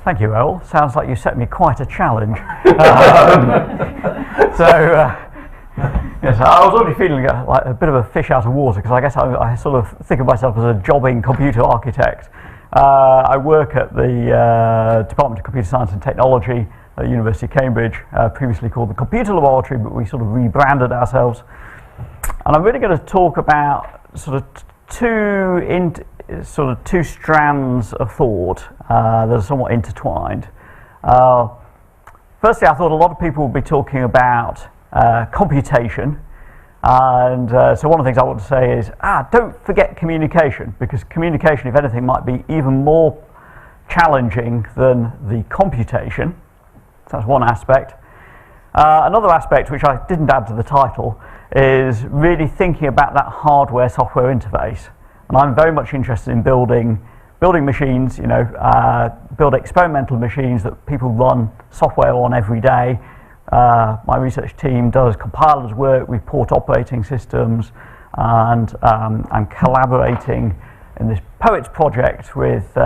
Thank you, Earl. Sounds like you set me quite a challenge. Yes, I was already feeling like a bit of a fish out of water, because I guess I sort of think of myself as a jobbing computer architect. I work at the Department of Computer Science and Technology at the University of Cambridge, previously called the Computer Laboratory, but we sort of rebranded ourselves. And I'm really going to talk about sort of two strands of thought that are somewhat intertwined. Firstly, I thought a lot of people would be talking about computation, and so one of the things I want to say is don't forget communication, because communication, if anything, might be even more challenging than the computation. So that's one aspect. Another aspect, which I didn't add to the title, is really thinking about that hardware-software interface. And I'm very much interested in building machines, build experimental machines that people run software on every day. My research team does compilers work with port operating systems, and I'm collaborating in this POETS project with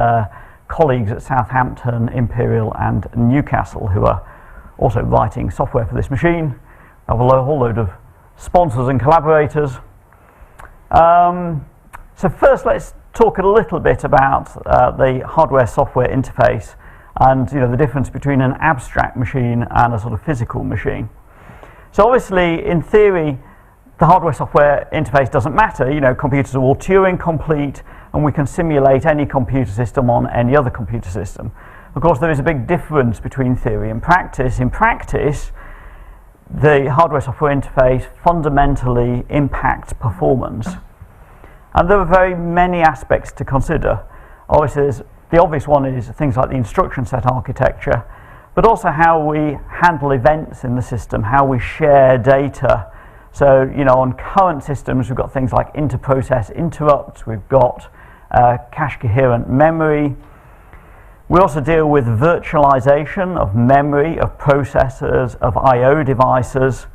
colleagues at Southampton, Imperial and Newcastle, who are also writing software for this machine. I have a whole load of sponsors and collaborators. So first, let's talk a little bit about the hardware-software interface, and the difference between an abstract machine and a sort of physical machine. So obviously, in theory, the hardware-software interface doesn't matter. Computers are all Turing complete, and we can simulate any computer system on any other computer system. Of course, there is a big difference between theory and practice. In practice, the hardware-software interface fundamentally impacts performance. And there are very many aspects to consider. Obviously, the obvious one is things like the instruction set architecture, but also how we handle events in the system, how we share data. So, on current systems, we've got things like inter-process interrupts, we've got cache coherent memory. We also deal with virtualization of memory, of processors, of I/O devices.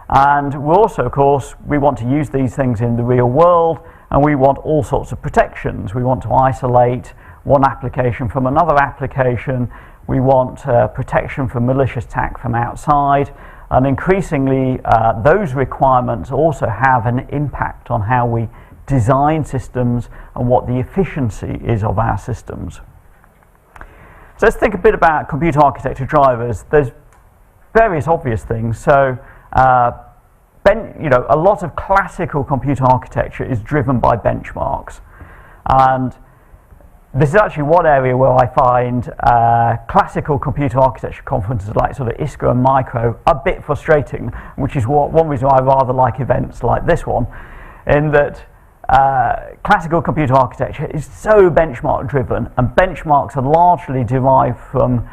And we also, of course, we want to use these things in the real world, and we want all sorts of protections. We want to isolate one application from another application. We want protection from malicious attack from outside. And increasingly, those requirements also have an impact on how we design systems and what the efficiency is of our systems. So let's think a bit about computer architecture drivers. There's various obvious things. So, a lot of classical computer architecture is driven by benchmarks. And this is actually one area where I find classical computer architecture conferences like sort of ISCA and Micro a bit frustrating, which is one reason why I rather like events like this one, in that classical computer architecture is so benchmark driven, and benchmarks are largely derived from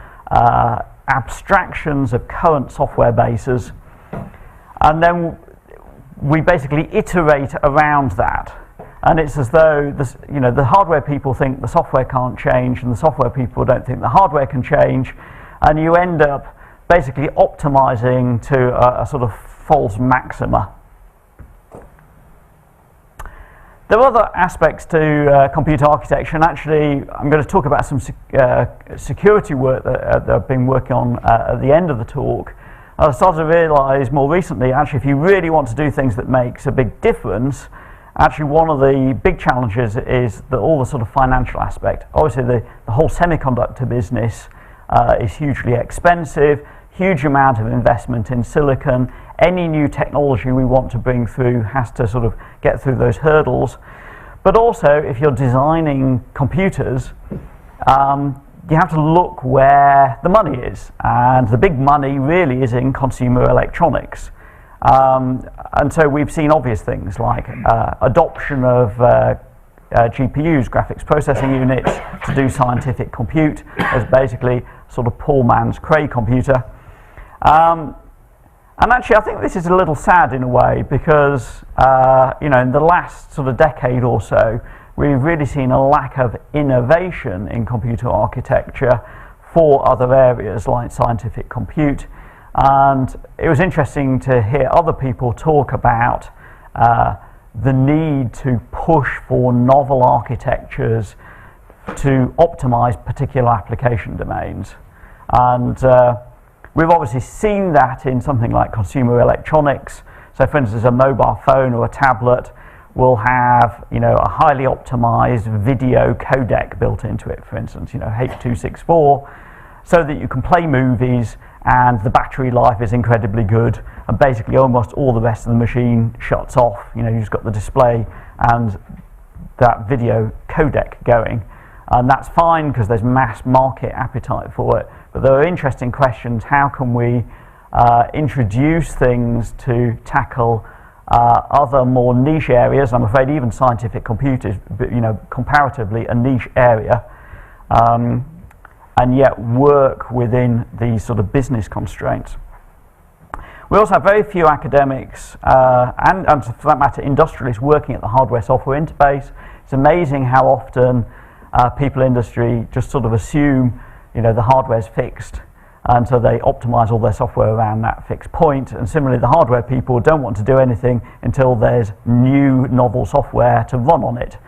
abstractions of current software bases, and then we basically iterate around that. And it's as though the hardware people think the software can't change, and the software people don't think the hardware can change, and you end up basically optimizing to a sort of false maxima. There are other aspects to computer architecture, and actually I'm going to talk about some security work that I've been working on at the end of the talk. I started to realize more recently, actually, if you really want to do things that makes a big difference, actually one of the big challenges is all the sort of financial aspect. Obviously, the whole semiconductor business is hugely expensive, huge amount of investment in silicon. Any new technology we want to bring through has to sort of get through those hurdles. But also, if you're designing computers, you have to look where the money is, and the big money really is in consumer electronics. And so we've seen obvious things like adoption of GPUs, graphics processing units, to do scientific compute as basically sort of poor man's Cray computer. And actually, I think this is a little sad in a way, because in the last sort of decade or so, we've really seen a lack of innovation in computer architecture for other areas like scientific compute. And it was interesting to hear other people talk about the need to push for novel architectures to optimize particular application domains. And we've obviously seen that in something like consumer electronics. So for instance, a mobile phone or a tablet will have, a highly optimized video codec built into it, for instance, H.264, so that you can play movies and the battery life is incredibly good, and basically almost all the rest of the machine shuts off. You've just got the display and that video codec going, and that's fine because there's mass market appetite for it. But there are interesting questions. How can we introduce things to tackle other more niche areas? I'm afraid even scientific computers, comparatively a niche area, and yet work within these sort of business constraints. We also have very few academics and for that matter industrialists working at the hardware-software interface. It's amazing how often people in industry just sort of assume the hardware's fixed, and so they optimize all their software around that fixed point. And similarly, the hardware people don't want to do anything until there's new novel software to run on it,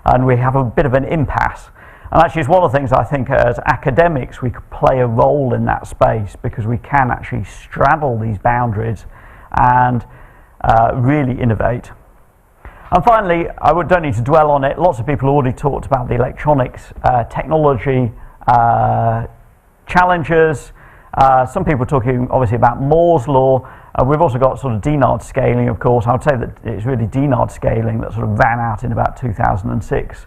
and we have a bit of an impasse. And actually, it's one of the things I think as academics we could play a role in that space, because we can actually straddle these boundaries and really innovate. And finally, don't need to dwell on it. Lots of people already talked about the electronics technology challenges. Some people talking obviously about Moore's law. We've also got sort of Dinard scaling, of course. I would say that it's really Dinard scaling that sort of ran out in about 2006.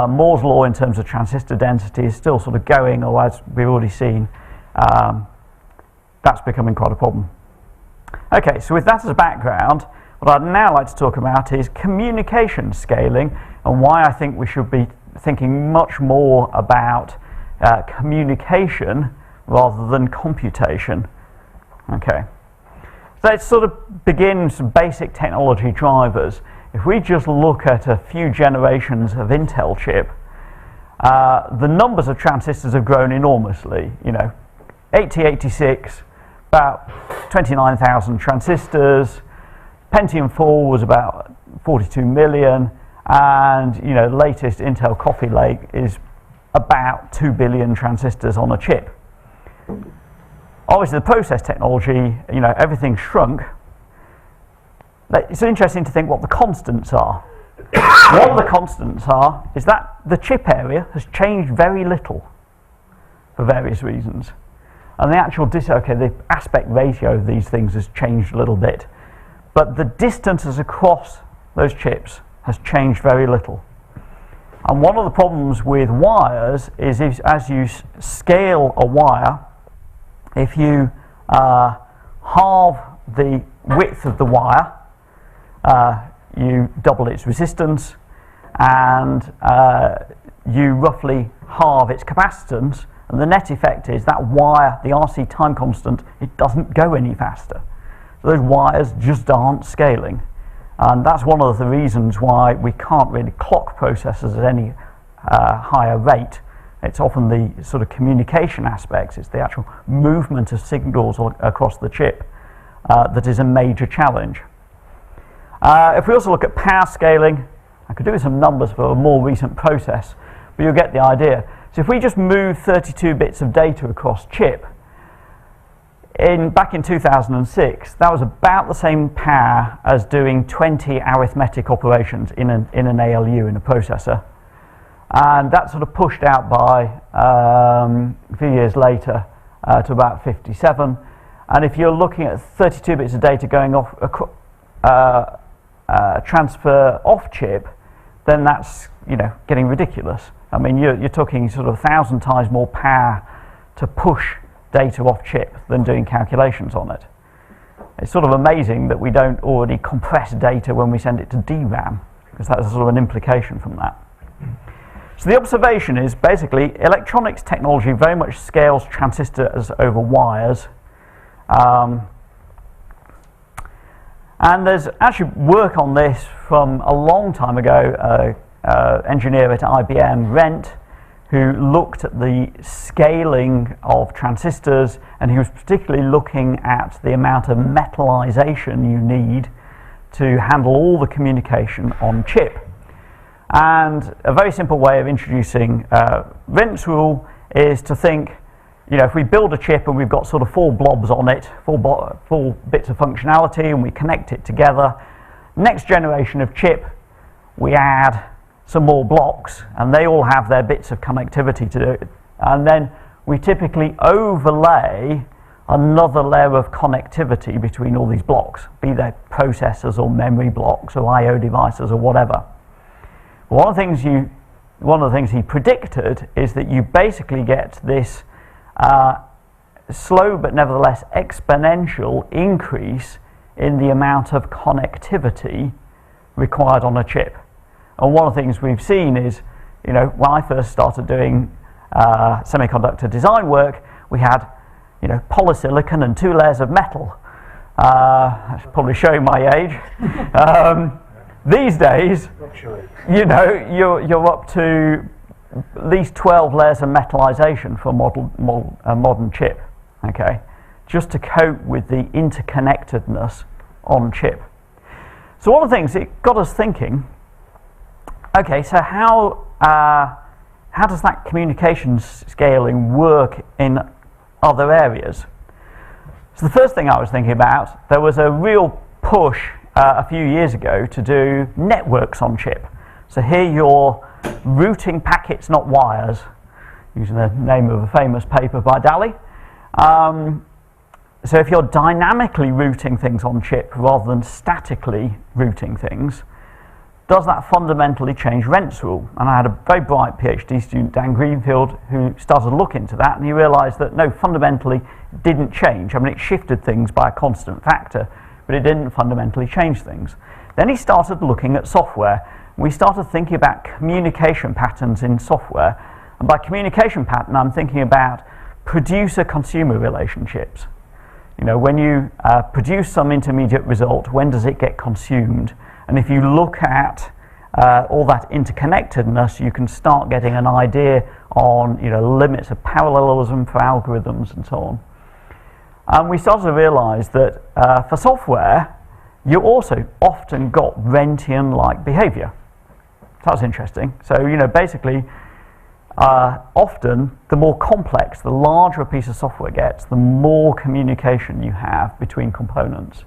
Moore's law in terms of transistor density is still sort of going, or as we've already seen, that's becoming quite a problem. Okay, so with that as a background, what I'd now like to talk about is communication scaling, and why I think we should be thinking much more about communication rather than computation. Okay, so let's sort of begin some basic technology drivers. If we just look at a few generations of Intel chip, the numbers of transistors have grown enormously. 8086, about 29,000 transistors. Pentium 4 was about 42 million, and the latest Intel Coffee Lake is about 2 billion transistors on a chip. Obviously, the process technology, everything shrunk. It's interesting to think what the constants are. What the constants are is that the chip area has changed very little for various reasons, and the actual the aspect ratio of these things has changed a little bit, but the distances across those chips has changed very little. And one of the problems with wires is as you scale a wire, if you halve the width of the wire, you double its resistance, and you roughly halve its capacitance, and the net effect is that wire, the RC time constant, it doesn't go any faster. So those wires just aren't scaling, and that's one of the reasons why we can't really clock processors at any higher rate. It's often the sort of communication aspects, it's the actual movement of signals across the chip that is a major challenge. If we also look at power scaling, I could do with some numbers for a more recent process, but you'll get the idea. So if we just move 32 bits of data across chip, back in 2006, that was about the same power as doing 20 arithmetic operations in an ALU, in a processor. And that sort of pushed out by a few years later to about 57. And if you're looking at 32 bits of data going off transfer off chip, then that's getting ridiculous. I mean, you're talking sort of 1,000 times more power to push data off chip than doing calculations on it. It's sort of amazing that we don't already compress data when we send it to DRAM, because that's sort of an implication from that. So the observation is basically electronics technology very much scales transistors over wires. And there's actually work on this from a long time ago, engineer at IBM, Rent, who looked at the scaling of transistors, and he was particularly looking at the amount of metallization you need to handle all the communication on chip. And a very simple way of introducing rinse rule is to think, if we build a chip and we've got sort of 4 blobs on it, 4 bits of functionality, and we connect it together, next generation of chip, we add some more blocks, and they all have their bits of connectivity to do it. And then we typically overlay another layer of connectivity between all these blocks, be they processors or memory blocks or I/O devices or whatever. One of the things he predicted is that you basically get this slow but nevertheless exponential increase in the amount of connectivity required on a chip. And one of the things we've seen is, when I first started doing semiconductor design work, we had polysilicon and 2 layers of metal. That's probably showing my age. These days, you're up to at least 12 layers of metallization for a modern chip, okay, just to cope with the interconnectedness on chip. So one of the things, it got us thinking, okay, so how does that communication scaling work in other areas? So the first thing I was thinking about, there was a real push a few years ago to do networks on chip. So here you're routing packets, not wires, using the name of a famous paper by Daly. So if you're dynamically routing things on chip rather than statically routing things, does that fundamentally change Rent's rule? And I had a very bright PhD student, Dan Greenfield, who started to look into that, and he realized that no, fundamentally it didn't change. I mean, it shifted things by a constant factor, but it didn't fundamentally change things. Then he started looking at software. We started thinking about communication patterns in software. And by communication pattern, I'm thinking about producer-consumer relationships. When you produce some intermediate result, when does it get consumed? And if you look at all that interconnectedness, you can start getting an idea on limits of parallelism for algorithms and so on. And we started to realize that for software, you also often got Rentian-like behavior. So that's interesting. So, basically, often the more complex, the larger a piece of software gets, the more communication you have between components.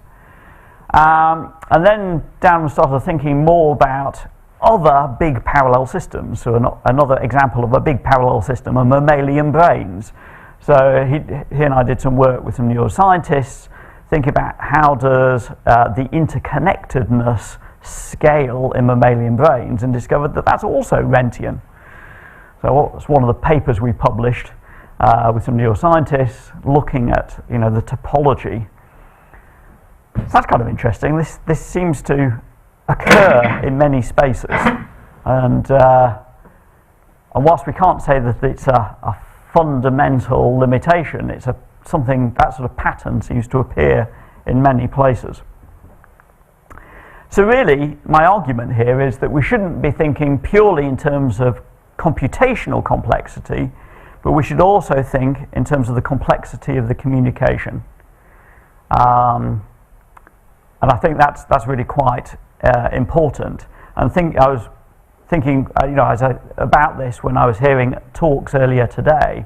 And then Dan started thinking more about other big parallel systems. So another example of a big parallel system are mammalian brains. So he and I did some work with some neuroscientists, thinking about how does the interconnectedness scale in mammalian brains, and discovered that that's also Rentian. So it's one of the papers we published with some neuroscientists looking at the topology. So that's kind of interesting. This seems to occur in many spaces, and whilst we can't say that it's a fundamental limitation, it's something, that sort of pattern seems to appear in many places. So really, my argument here is that we shouldn't be thinking purely in terms of computational complexity, but we should also think in terms of the complexity of the communication. And I think that's really quite important. And I was thinking, about this when I was hearing talks earlier today,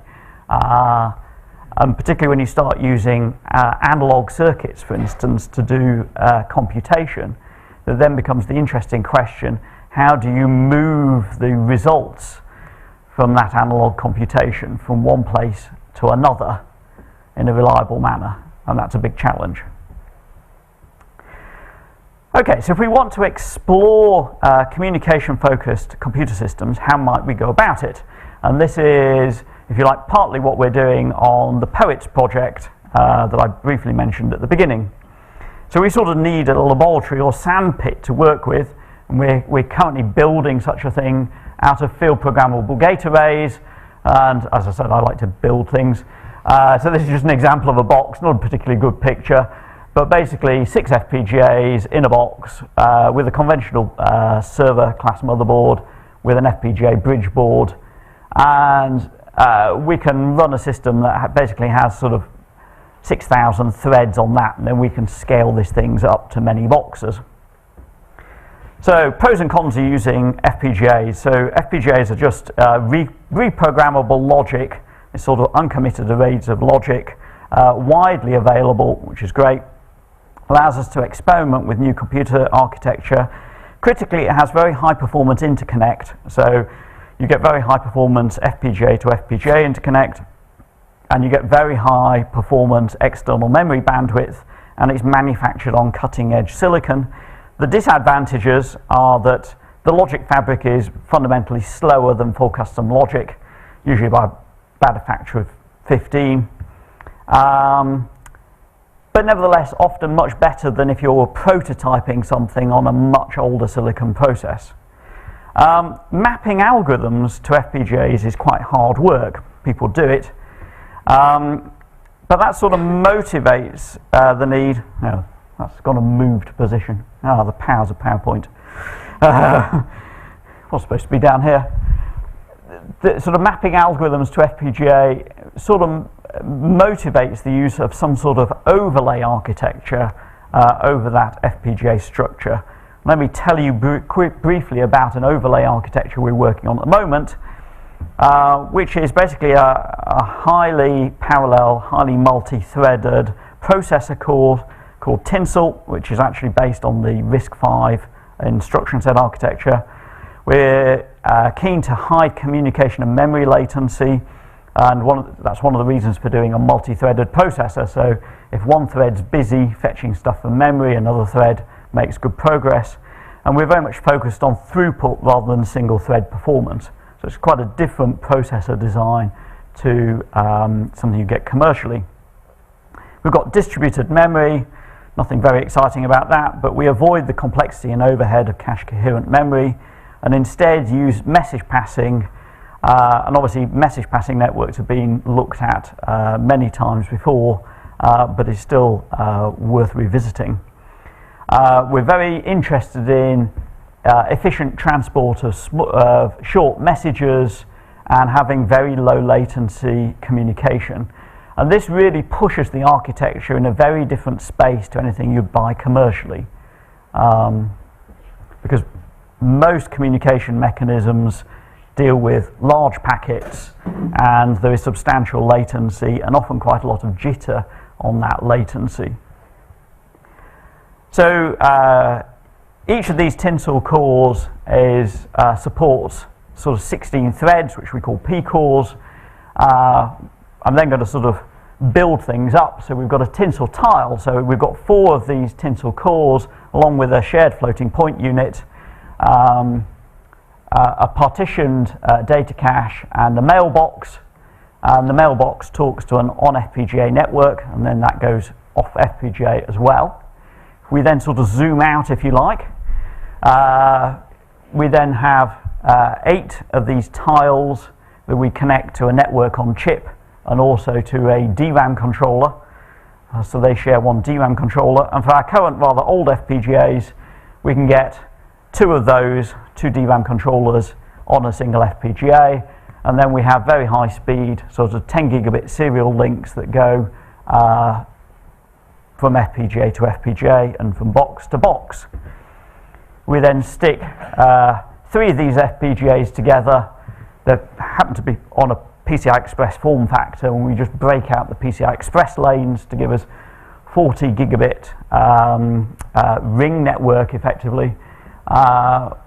and particularly when you start using analog circuits, for instance, to do computation, that then becomes the interesting question: how do you move the results from that analog computation from one place to another in a reliable manner? And that's a big challenge. Okay, so if we want to explore communication-focused computer systems, how might we go about it? And this is, if you like, partly what we're doing on the POETS project that I briefly mentioned at the beginning. So we sort of need a laboratory or sandpit to work with, and we're currently building such a thing out of field programmable gate arrays, and as I said, I like to build things. So this is just an example of a box, not a particularly good picture, but basically 6 FPGAs in a box with a conventional server class motherboard with an FPGA bridge board, and we can run a system that basically has sort of 6,000 threads on that, and then we can scale these things up to many boxes. So pros and cons of using FPGAs. So FPGAs are just reprogrammable logic. It's sort of uncommitted arrays of logic, widely available, which is great. Allows us to experiment with new computer architecture. Critically, it has very high performance interconnect. So you get very high performance FPGA to FPGA interconnect, and you get very high performance external memory bandwidth, and it's manufactured on cutting edge silicon. The disadvantages are that the logic fabric is fundamentally slower than full custom logic, usually by about a factor of 15. But nevertheless, often much better than if you're prototyping something on a much older silicon process. Mapping algorithms to FPGAs is quite hard work. People do it. But that sort of motivates the need. No, that's got a moved position. Ah, the powers of PowerPoint. What's supposed to be down here? The sort of mapping algorithms to FPGA sort of motivates the use of some sort of overlay architecture over that FPGA structure. Let me tell you briefly about an overlay architecture we're working on at the moment, which is basically a highly parallel, highly multi-threaded processor core called Tinsel, which is actually based on the RISC-V instruction set architecture. We're keen to hide communication and memory latency, and that's one of the reasons for doing a multi-threaded processor. So if one thread's busy fetching stuff from memory, another thread makes good progress. And we're very much focused on throughput rather than single thread performance. So it's quite a different processor design to something you get commercially. We've got distributed memory, nothing very exciting about that, but we avoid the complexity and overhead of cache coherent memory and instead use message passing. And obviously message passing networks have been looked at many times before, but is still worth revisiting. We're very interested in efficient transport of short messages and having very low latency communication. And this really pushes the architecture in a very different space to anything you'd buy commercially. Because most communication mechanisms deal with large packets and there is substantial latency and often quite a lot of jitter on that latency. So each of these Tinsel cores supports sort of 16 threads, which we call P cores. I'm then going to sort of build things up. So we've got a Tinsel tile. So we've got 4 of these Tinsel cores along with a shared floating point unit, a partitioned data cache and a mailbox. And the mailbox talks to an on-FPGA network, and then that goes off FPGA as well. We then sort of zoom out, if you like. We then have 8 of these tiles that we connect to a network on chip and also to a DRAM controller. So they share one DRAM controller. And for our current rather old FPGAs, we can get 2 of those, 2 DRAM controllers on a single FPGA. And then we have very high speed, sort of 10 gigabit serial links that go from FPGA to FPGA and from box to box. We then stick 3 of these FPGAs together that happen to be on a PCI Express form factor, and we just break out the PCI Express lanes to give us 40 gigabit ring network effectively,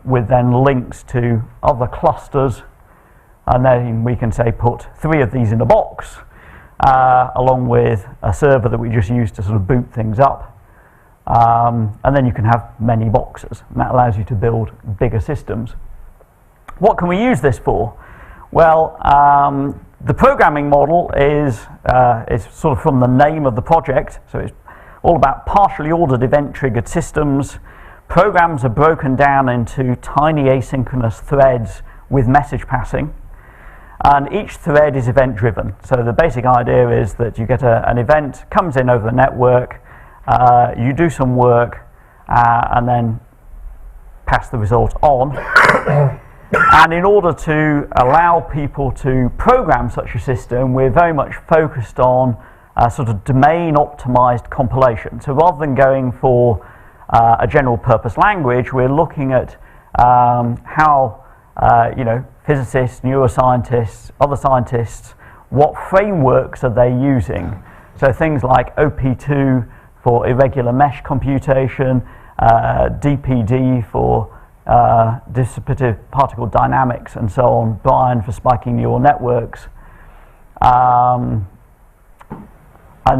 with then links to other clusters. And then we can say put 3 of these in a box, along with a server that we just use to sort of boot things up. And then you can have many boxes, and that allows you to build bigger systems. What can we use this for? Well, the programming model is sort of from the name of the project, so it's all about partially ordered event-triggered systems. Programs are broken down into tiny asynchronous threads with message passing. And each thread is event-driven. So the basic idea is that you get an event, comes in over the network, you do some work, and then pass the result on. And in order to allow people to program such a system, we're very much focused on sort of domain-optimized compilation. So rather than going for a general purpose language, we're looking at how physicists, neuroscientists, other scientists, what frameworks are they using? So things like OP2 for irregular mesh computation, DPD for dissipative particle dynamics, and so on, Brian for spiking neural networks. And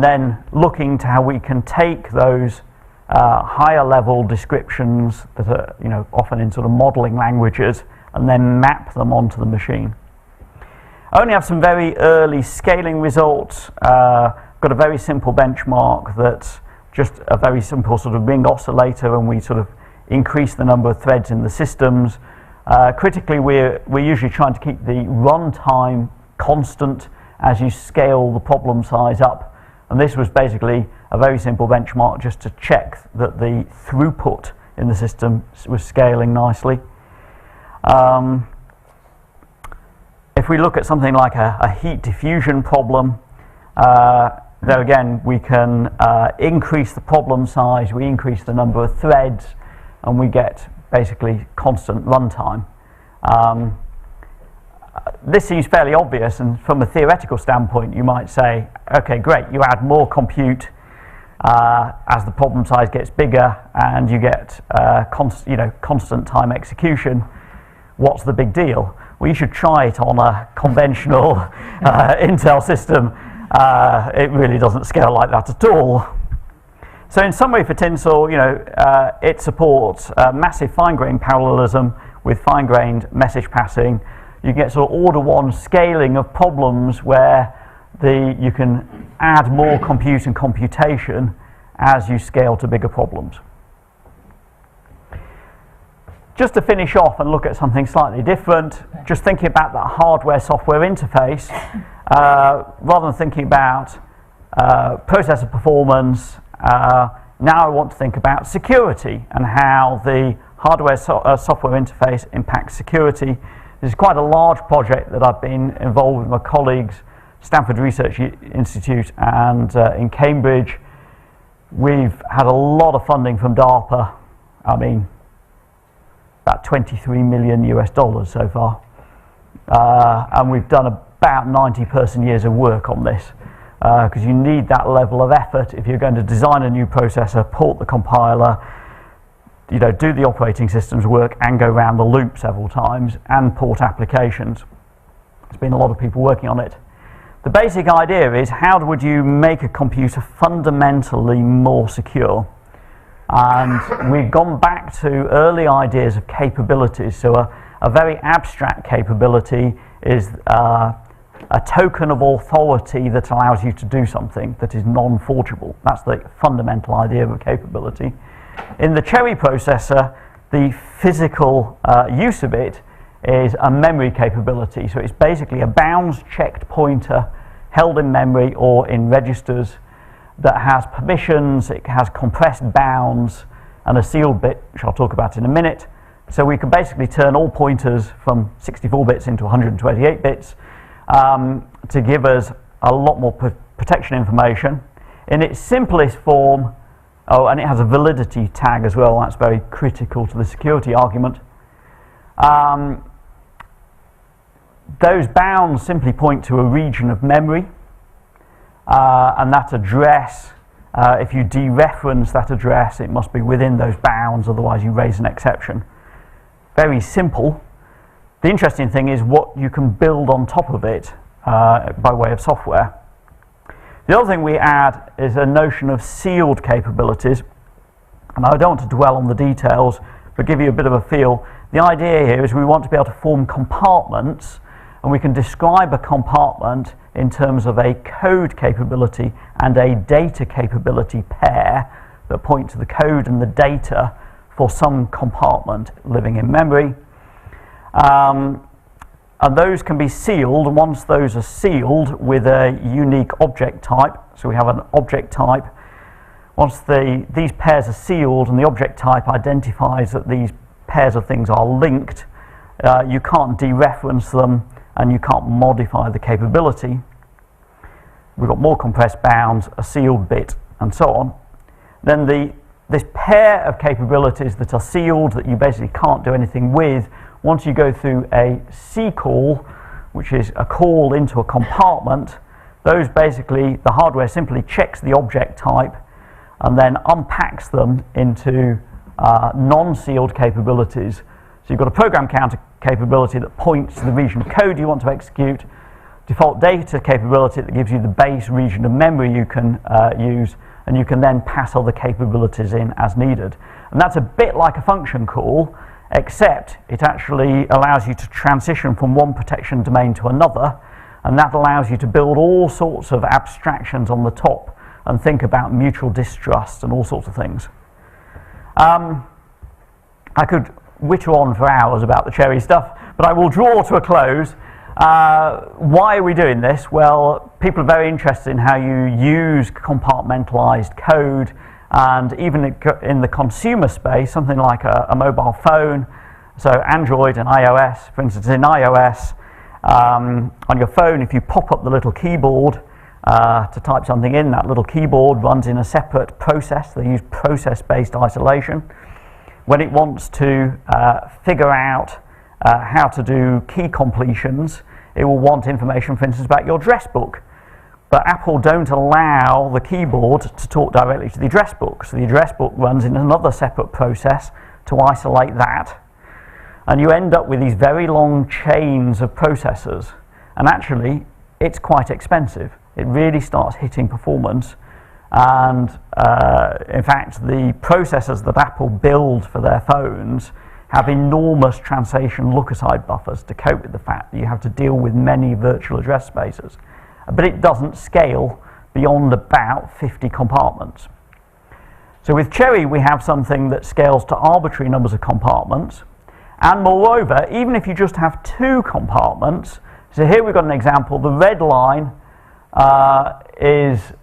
then looking to how we can take those higher level descriptions that are often in sort of modeling languages and then map them onto the machine. I only have some very early scaling results. Got a very simple benchmark that's just a very simple sort of ring oscillator, and we sort of increase the number of threads in the systems. Critically, we're usually trying to keep the runtime constant as you scale the problem size up. And this was basically a very simple benchmark just to check that the throughput in the system was scaling nicely. If we look at something like a heat diffusion problem, there again we can increase the problem size, we increase the number of threads, and we get basically constant runtime. This seems fairly obvious, and from a theoretical standpoint you might say, okay, great, you add more compute as the problem size gets bigger and you get constant time execution. What's the big deal? Well, you should try it on a conventional Intel system. It really doesn't scale like that at all. So in summary, for Tinsel, it supports massive fine-grained parallelism with fine-grained message passing. You get sort of order one scaling of problems where you can add more compute and computation as you scale to bigger problems. Just to finish off and look at something slightly different, just thinking about that hardware-software interface, rather than thinking about processor performance, now I want to think about security and how the hardware-software interface impacts security. This is quite a large project that I've been involved with my colleagues, Stanford Research Institute and in Cambridge. We've had a lot of funding from DARPA. I mean, about $23 million so far. And we've done about 90 person years of work on this, because you need that level of effort if you're going to design a new processor, port the compiler, do the operating systems work and go around the loop several times and port applications. There's been a lot of people working on it. The basic idea is, how would you make a computer fundamentally more secure? And we've gone back to early ideas of capabilities. So a very abstract capability is a token of authority that allows you to do something that is non-forgeable. That's the fundamental idea of a capability. In the Cherry processor, the physical use of it is a memory capability. So it's basically a bounds-checked pointer held in memory or in registers that has permissions, it has compressed bounds, and a sealed bit, which I'll talk about in a minute. So we can basically turn all pointers from 64 bits into 128 bits to give us a lot more protection information. In its simplest form, and it has a validity tag as well, that's very critical to the security argument. Those bounds simply point to a region of memory, and that address, if you dereference that address, it must be within those bounds, otherwise you raise an exception. Very simple. The interesting thing is what you can build on top of it by way of software. The other thing we add is a notion of sealed capabilities, and I don't want to dwell on the details, but give you a bit of a feel. The idea here is we want to be able to form compartments, and we can describe a compartment in terms of a code capability and a data capability pair that point to the code and the data for some compartment living in memory. And those can be sealed, and once those are sealed with a unique object type, so we have an object type, once these pairs are sealed and the object type identifies that these pairs of things are linked, you can't dereference them and you can't modify the capability. We've got more compressed bounds, a sealed bit, and so on. Then the this pair of capabilities that are sealed, that you basically can't do anything with, once you go through a C call, which is a call into a compartment, those basically, the hardware simply checks the object type and then unpacks them into non-sealed capabilities. So you've got a program counter capability that points to the region of code you want to execute, default data capability that gives you the base region of memory you can use, and you can then pass other capabilities in as needed. And that's a bit like a function call, except it actually allows you to transition from one protection domain to another, and that allows you to build all sorts of abstractions on the top and think about mutual distrust and all sorts of things. I could whittle on for hours about the Cherry stuff, but I will draw to a close. Why are we doing this? Well, people are very interested in how you use compartmentalized code, and even in the consumer space, something like a mobile phone, so Android and iOS. For instance, in iOS, on your phone, if you pop up the little keyboard to type something in, that little keyboard runs in a separate process. They use process-based isolation. When it wants to figure out how to do key completions, it will want information, for instance, about your address book. But Apple don't allow the keyboard to talk directly to the address book. So the address book runs in another separate process to isolate that. And you end up with these very long chains of processors. And actually, it's quite expensive. It really starts hitting performance. And in fact, the processors that Apple build for their phones have enormous translation look-aside buffers to cope with the fact that you have to deal with many virtual address spaces. But it doesn't scale beyond about 50 compartments. So with Cherry, we have something that scales to arbitrary numbers of compartments. And moreover, even if you just have 2 compartments, so here we've got an example. The red line is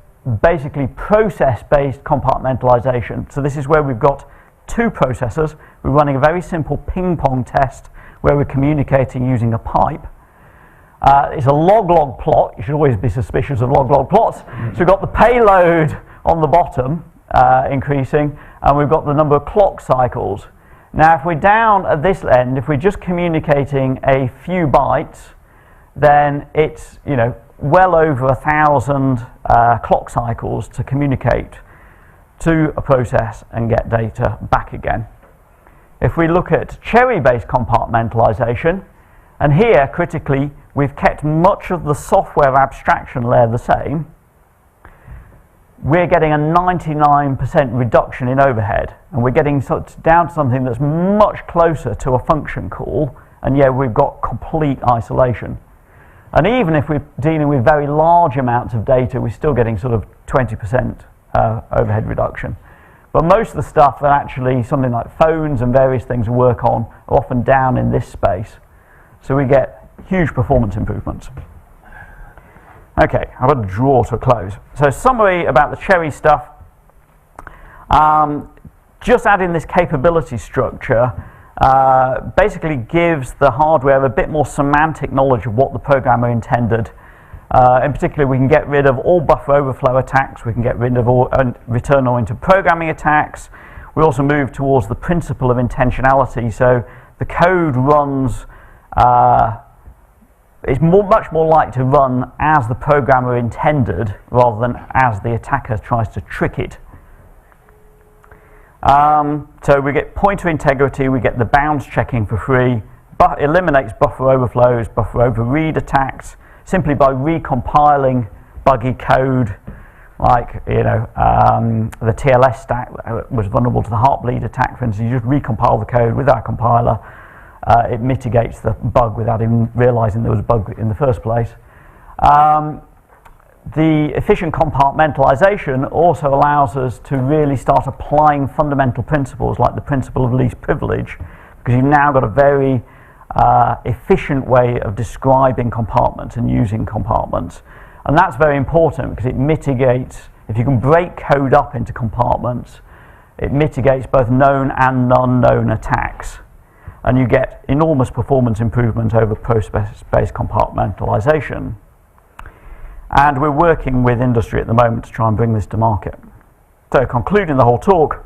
basically process-based compartmentalization. So this is where we've got 2 processors. We're running a very simple ping-pong test where we're communicating using a pipe. It's a log-log plot. You should always be suspicious of log-log plots. So we've got the payload on the bottom increasing, and we've got the number of clock cycles. Now, if we're down at this end, if we're just communicating a few bytes, then it's well over 1,000 clock cycles to communicate to a process and get data back again. If we look at Cherry-based compartmentalization, and here, critically, we've kept much of the software abstraction layer the same, we're getting a 99% reduction in overhead, and we're getting down to something that's much closer to a function call, and yeah, we've got complete isolation. And even if we're dealing with very large amounts of data, we're still getting sort of 20% overhead reduction. But most of the stuff that actually something like phones and various things work on are often down in this space. So we get huge performance improvements. Okay, I've got to draw to a close. So summary about the Cherry stuff. Just adding this capability structure basically gives the hardware a bit more semantic knowledge of what the programmer intended. In particular, we can get rid of all buffer overflow attacks. We can get rid of all return-oriented programming attacks. We also move towards the principle of intentionality. So the code runs, it's much more likely to run as the programmer intended rather than as the attacker tries to trick it. So we get pointer integrity, we get the bounds checking for free, eliminates buffer overflows, buffer overread attacks, simply by recompiling buggy code, like the TLS stack that was vulnerable to the Heartbleed attack. For instance, you just recompile the code with our compiler. It mitigates the bug without even realizing there was a bug in the first place. The efficient compartmentalization also allows us to really start applying fundamental principles like the principle of least privilege, because you've now got a very efficient way of describing compartments and using compartments. And that's very important because it mitigates, if you can break code up into compartments, it mitigates both known and unknown attacks. And you get enormous performance improvement over process-based compartmentalization. And we're working with industry at the moment to try and bring this to market. So concluding the whole talk,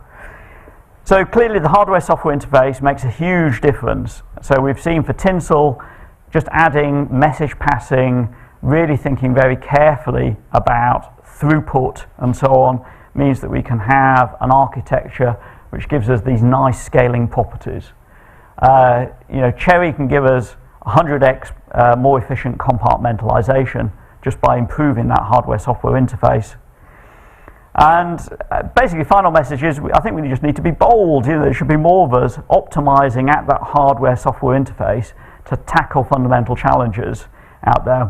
So clearly the hardware-software interface makes a huge difference. So we've seen for Tinsel, just adding message passing, really thinking very carefully about throughput and so on, means that we can have an architecture which gives us these nice scaling properties. Cherry can give us 100x more efficient compartmentalization just by improving that hardware-software interface. And basically, final message is, I think we just need to be bold. There should be more of us optimizing at that hardware-software interface to tackle fundamental challenges out there.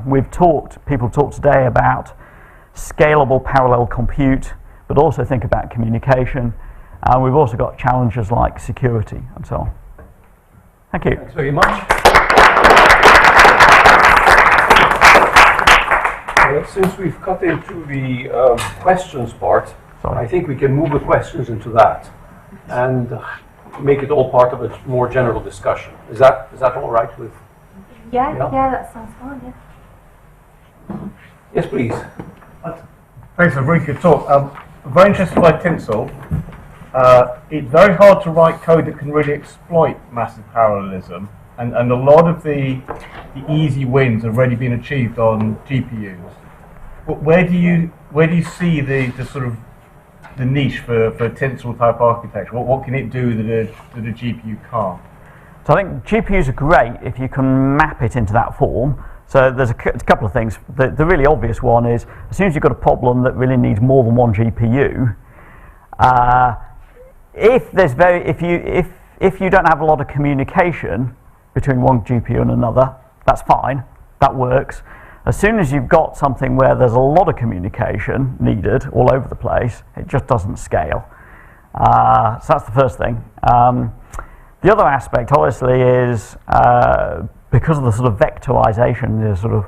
People talked today about scalable parallel compute, but also think about communication. And we've also got challenges like security and so on. Thank you. Thanks very much. Since we've cut into the questions part, I think we can move the questions into that and make it all part of a more general discussion. Is that all right with? Yeah, that sounds fine. Yeah. Yes, please. Thanks for a very good talk. I'm very interested by Tinsel. It's very hard to write code that can really exploit massive parallelism, and a lot of the easy wins have already been achieved on GPUs. But where do you see the sort of the niche for Tinsel type architecture? What can it do that a GPU can't? So I think GPUs are great if you can map it into that form. So there's a couple of things. The really obvious one is, as soon as you've got a problem that really needs more than one GPU, if you don't have a lot of communication between one GPU and another, that's fine, that works. As soon as you've got something where there's a lot of communication needed all over the place, it just doesn't scale. So that's the first thing. The other aspect, obviously, is because of the sort of vectorization that's sort of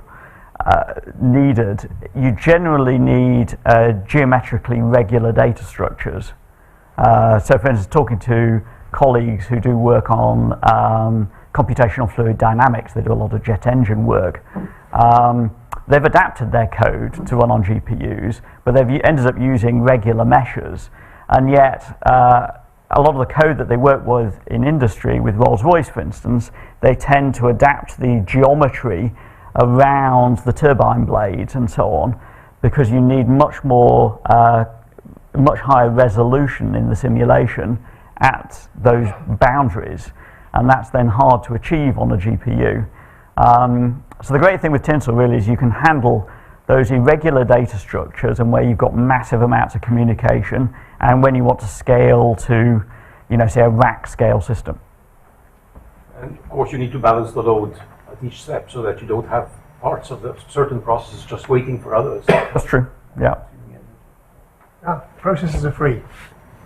needed, you generally need geometrically regular data structures. So for instance, talking to colleagues who do work on computational fluid dynamics, they do a lot of jet engine work. They've adapted their code to run on GPUs, but they've ended up using regular meshes, and yet a lot of the code that they work with in industry, with Rolls-Royce for instance, they tend to adapt the geometry around the turbine blades and so on, because you need much higher resolution in the simulation at those boundaries, and that's then hard to achieve on a GPU. So the great thing with Tinsel really is you can handle those irregular data structures and where you've got massive amounts of communication, and when you want to scale to, say a rack scale system. And of course you need to balance the load at each step so that you don't have parts of the certain processes just waiting for others. That's true, yeah. Processors are free.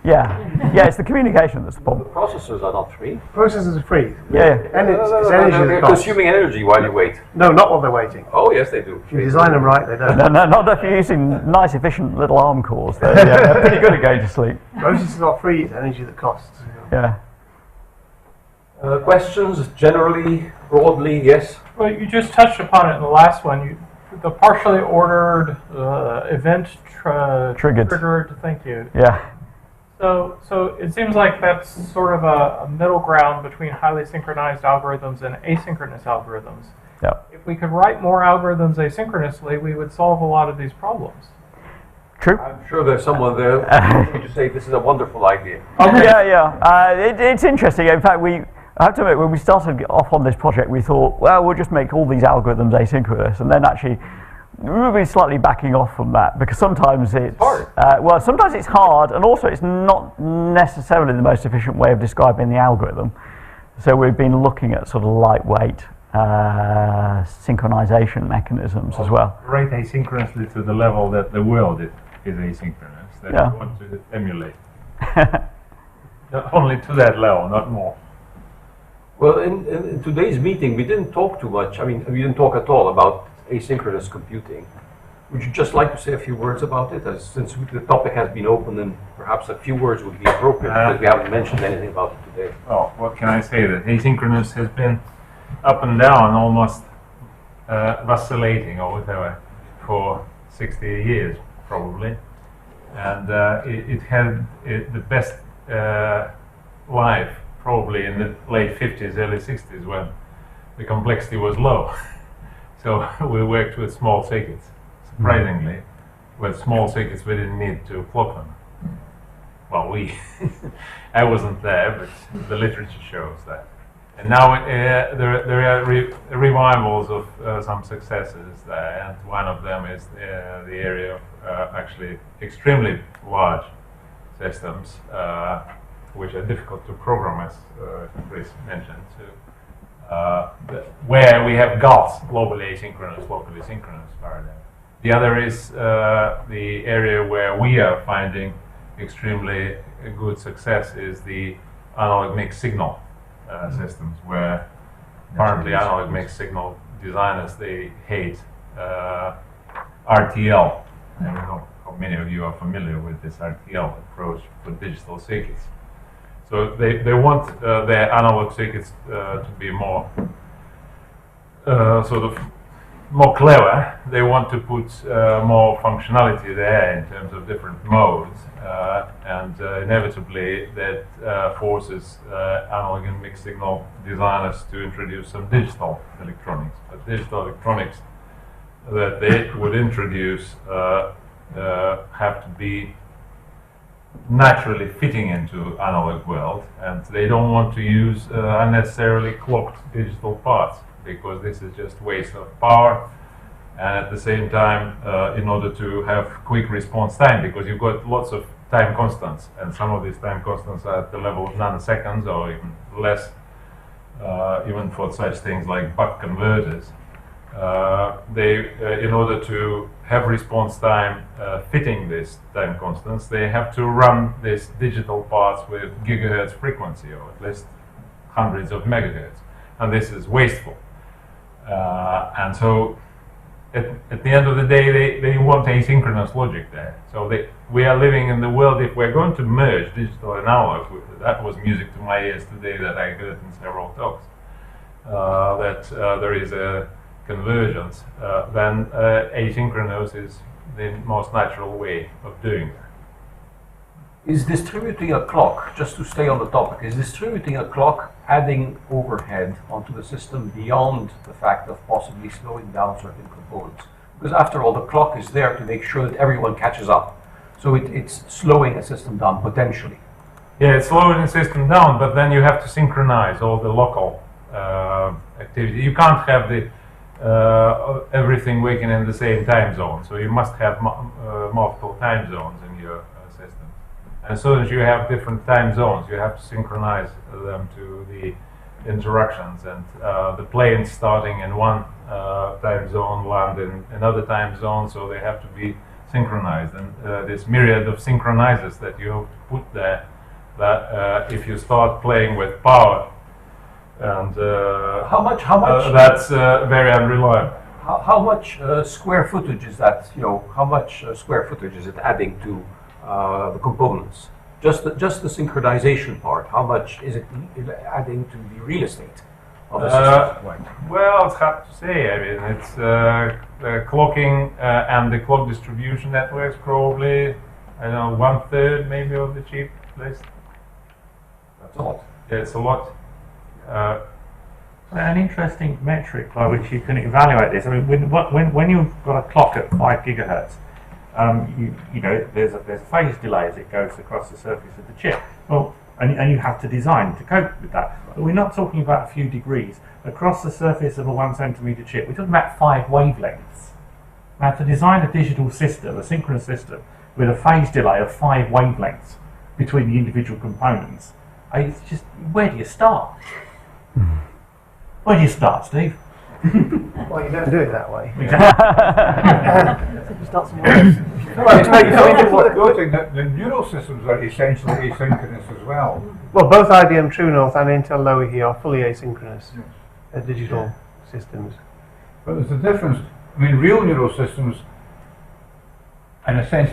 Yeah, it's the communication that's the problem. The processors are not free. Processors are free. Yeah. And it's energy They're that costs. consuming energy while you wait. No, not while they're waiting. Oh yes, they do. If you design them right, they don't. No, not if you're using nice, efficient little ARM cores. They're pretty good at going to sleep. Processors are not free, it's energy that costs. Yeah. Questions generally, broadly, yes? Well, you just touched upon it in the last one. The partially ordered event triggered. Thank you. Yeah. So it seems like that's sort of a middle ground between highly synchronized algorithms and asynchronous algorithms. Yeah. If we could write more algorithms asynchronously, we would solve a lot of these problems. True. I'm sure there's someone there who would say this is a wonderful idea. It's interesting. In fact, I have to admit, when we started off on this project, we thought, well, we'll just make all these algorithms asynchronous, and then actually we'll be slightly backing off from that, because sometimes it's hard. Sometimes it's hard, and also it's not necessarily the most efficient way of describing the algorithm. So we've been looking at sort of lightweight synchronization mechanisms as well. Write asynchronously to the level that the world is asynchronous, that you want to emulate. Only to that level, not more. Well, in today's meeting, we didn't talk too much. I mean, we didn't talk at all about asynchronous computing. Would you just like to say a few words about it, since the topic has been opened, and perhaps a few words would be appropriate, because we haven't mentioned anything about it today. Well, what can I say? That asynchronous has been up and down, almost vacillating or whatever, for 60 years probably, and it had the best life probably in the late 50s, early 60s, when the complexity was low. So we worked with small circuits. Surprisingly, with small circuits we didn't need to clock them. Well, I wasn't there, but the literature shows that. And now there are revivals of some successes there, and one of them is the area of actually extremely large systems, which are difficult to program, as Chris mentioned, where we have GALS, globally asynchronous, locally synchronous paradigm. The other is the area where we are finding extremely good success is the analog mixed signal systems, where apparently analog mixed signal designers, they hate RTL. I don't know how many of you are familiar with this RTL approach for digital circuits. So they want their analog circuits to be more sort of more clever. They want to put more functionality there in terms of different modes, and inevitably that forces analog and mixed signal designers to introduce some digital electronics. But digital electronics that they would introduce have to be naturally fitting into analog world, and they don't want to use unnecessarily clocked digital parts, because this is just waste of power, and at the same time in order to have quick response time, because you've got lots of time constants, and some of these time constants are at the level of nanoseconds or even less, even for such things like buck converters. In order to have response time fitting these time constants, they have to run these digital parts with gigahertz frequency, or at least hundreds of megahertz, and this is wasteful. And so at the end of the day, they want asynchronous logic there. So we are living in the world, if we're going to merge digital and analog, that was music to my ears today that I heard in several talks, that there is a convergence, then asynchronous is the most natural way of doing that. Is distributing a clock, just to stay on the topic, is distributing a clock adding overhead onto the system beyond the fact of possibly slowing down certain components? Because after all, the clock is there to make sure that everyone catches up. So it's slowing a system down potentially. Yeah, it's slowing the system down, but then you have to synchronize all the local activity. You can't have the everything working in the same time zone, so you must have multiple time zones in your system. And as soon as you have different time zones, you have to synchronize them to the interactions, and the planes starting in one time zone land in another time zone, so they have to be synchronized. And this myriad of synchronizers that you have to put there, that if you start playing with power, and how much? That's very unreliable. How much square footage is that? How much square footage is it adding to the components? Just the synchronization part. How much is it adding to the real estate of the system? Well, it's hard to say. I mean, it's clocking and the clock distribution networks probably, I don't know, 1/3 maybe of the chip list. That's a lot. Yeah, it's a lot. An interesting metric by which you can evaluate this. I mean, when you've got a clock at 5 gigahertz, you know there's a phase delay as it goes across the surface of the chip. Well, and you have to design to cope with that. But we're not talking about a few degrees across the surface of a 1 centimeter chip. We're talking about 5 wavelengths. Now, to design a digital system, a synchronous system, with a phase delay of 5 wavelengths between the individual components, it's just, where do you start? Where do you start, Steve? Well, you don't do it that way. You start somewhere else. The neural systems are essentially asynchronous as well. Well, both IBM True North and Intel Loihi are fully asynchronous digital systems. But there's a difference. I mean, real neural systems, in a sense,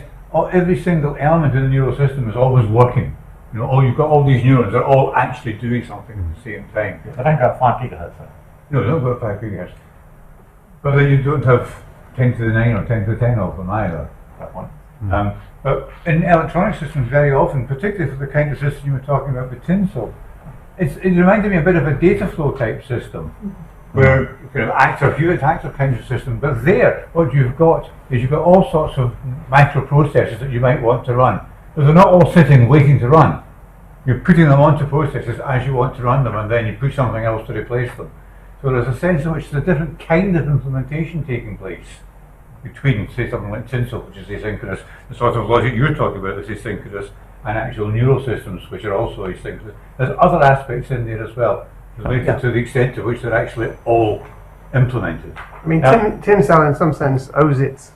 every single element in the neural system is always working. You've got all these neurons, they're all actually doing something at the same time. They don't go at 5 gigahertz, though. No, they don't go at 5 gigahertz. But then you don't have 10 to the 9 or 10 to the 10 of them either. That one. But in electronic systems, very often, particularly for the kind of system you were talking about with Tinsel, it reminded me a bit of a data flow type system, where kind of actor kind of system. But there, what you've got is you've got all sorts of microprocessors that you might want to run. But they're not all sitting waiting to run. You're putting them onto processors as you want to run them, and then you put something else to replace them. So there's a sense in which there's a different kind of implementation taking place between, say, something like Tinsel, which is asynchronous, the sort of logic you're talking about is asynchronous, and actual neural systems, which are also asynchronous. There's other aspects in there as well, related to the extent to which they're actually all implemented. I mean, Tinsel in some sense owes its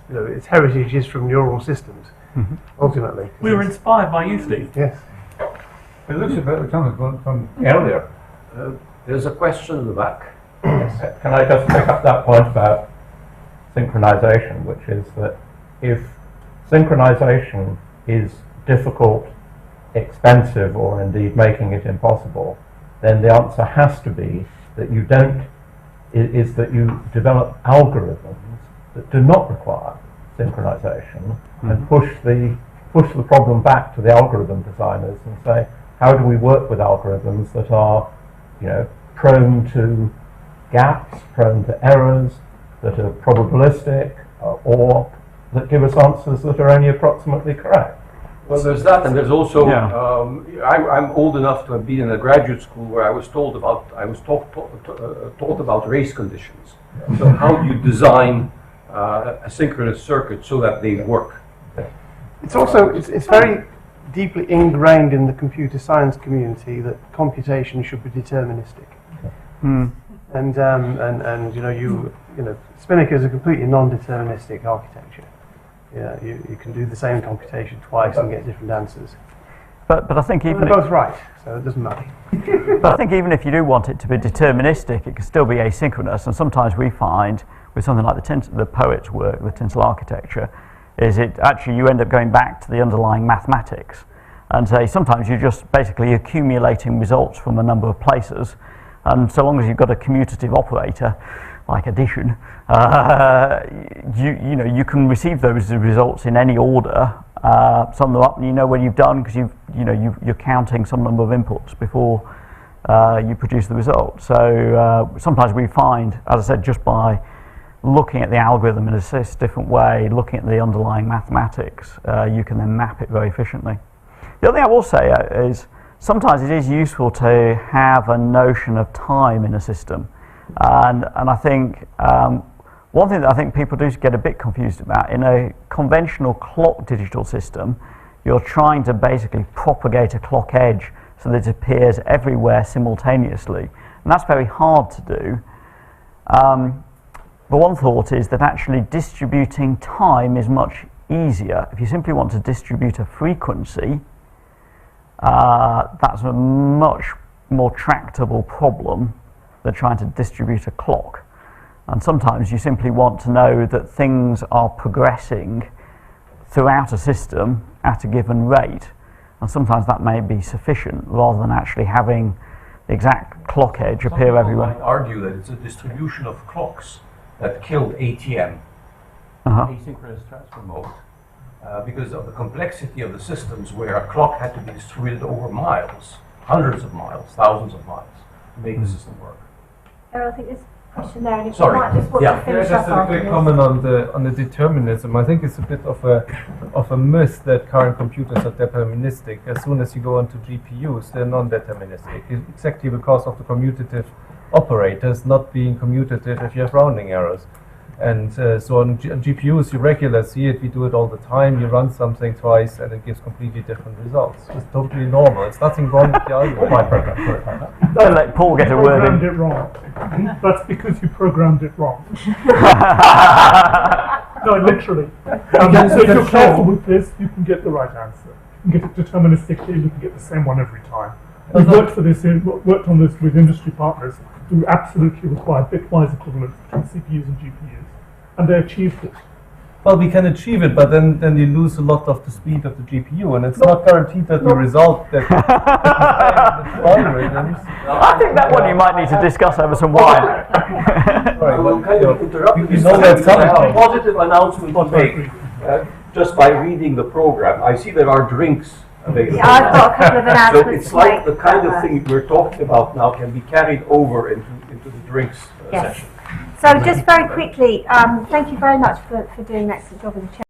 heritage is from neural systems, ultimately. We were inspired by you, Steve. Yes. It looks a bit like something from earlier. There's a question in the back. Can I just pick up that point about synchronization, which is that if synchronization is difficult, expensive, or indeed making it impossible, then the answer has to be that you develop algorithms that do not require synchronization and push the problem back to the algorithm designers and say, how do we work with algorithms that are, prone to gaps, prone to errors, that are probabilistic, or that give us answers that are only approximately correct? Well, there's that, and there's also. I'm old enough to have been in a graduate school where I was taught about race conditions. So how do you design a synchronous circuit so that they work? It's also it's very deeply ingrained in the computer science community that computation should be deterministic. And Spinnaker is a completely non-deterministic architecture. Yeah, you can do the same computation twice and get different answers. But I think even they're both right, so it doesn't matter. But I think even if you do want it to be deterministic, it can still be asynchronous. And sometimes we find with something like the poet's work, the Tinsel architecture, is it actually you end up going back to the underlying mathematics and say sometimes you're just basically accumulating results from a number of places, and so long as you've got a commutative operator like addition, you can receive those results in any order, sum them up, and you know when you've done because you're counting some number of inputs before you produce the result. So sometimes we find, as I said, just by looking at the algorithm in a different way, looking at the underlying mathematics, you can then map it very efficiently. The other thing I will say is sometimes it is useful to have a notion of time in a system, and I think one thing that I think people do get a bit confused about, in a conventional clock digital system, you're trying to basically propagate a clock edge so that it appears everywhere simultaneously, and that's very hard to do. But one thought is that actually distributing time is much easier. If you simply want to distribute a frequency, that's a much more tractable problem than trying to distribute a clock. And sometimes you simply want to know that things are progressing throughout a system at a given rate, and sometimes that may be sufficient rather than actually having the exact clock edge appear everywhere. Some people might argue that it's a distribution of clocks that killed ATM, asynchronous transfer mode, because of the complexity of the systems where a clock had to be distributed over miles, hundreds of miles, thousands of miles, to make the system work. Errol, I think there's a question there, and if Sorry. you might just want to finish Just up a quick after comment on the determinism. I think it's a bit of a myth that current computers are deterministic. As soon as you go onto GPUs, they're non-deterministic, exactly because of the commutative operators not being commutative if you have rounding errors. And so on GPUs, you regularly see it, we do it all the time, you run something twice and it gives completely different results. It's totally normal, it's nothing wrong with the algorithm. Don't let Paul get a word in. You programmed it wrong. That's because you programmed it wrong. No, literally. So if you're careful with this, you can get the right answer. You can get it deterministically, you can get the same one every time. We've worked on this with industry partners who absolutely require bitwise equivalence between CPUs and GPUs, and they achieved it. Well, we can achieve it, but then you lose a lot of the speed of the GPU, and it's not guaranteed that the result that algorithms. I think that one you might need to discuss over some wine. I will kind of interrupt you. You know that I have a positive announcement to make. just by reading the program, I see there are drinks available. Yeah, I've got a couple of So announcements it's to like make the kind of about thing we're talking about now can be carried over into the drinks Yes. session. So just very quickly, thank you very much for doing an excellent job in the chat.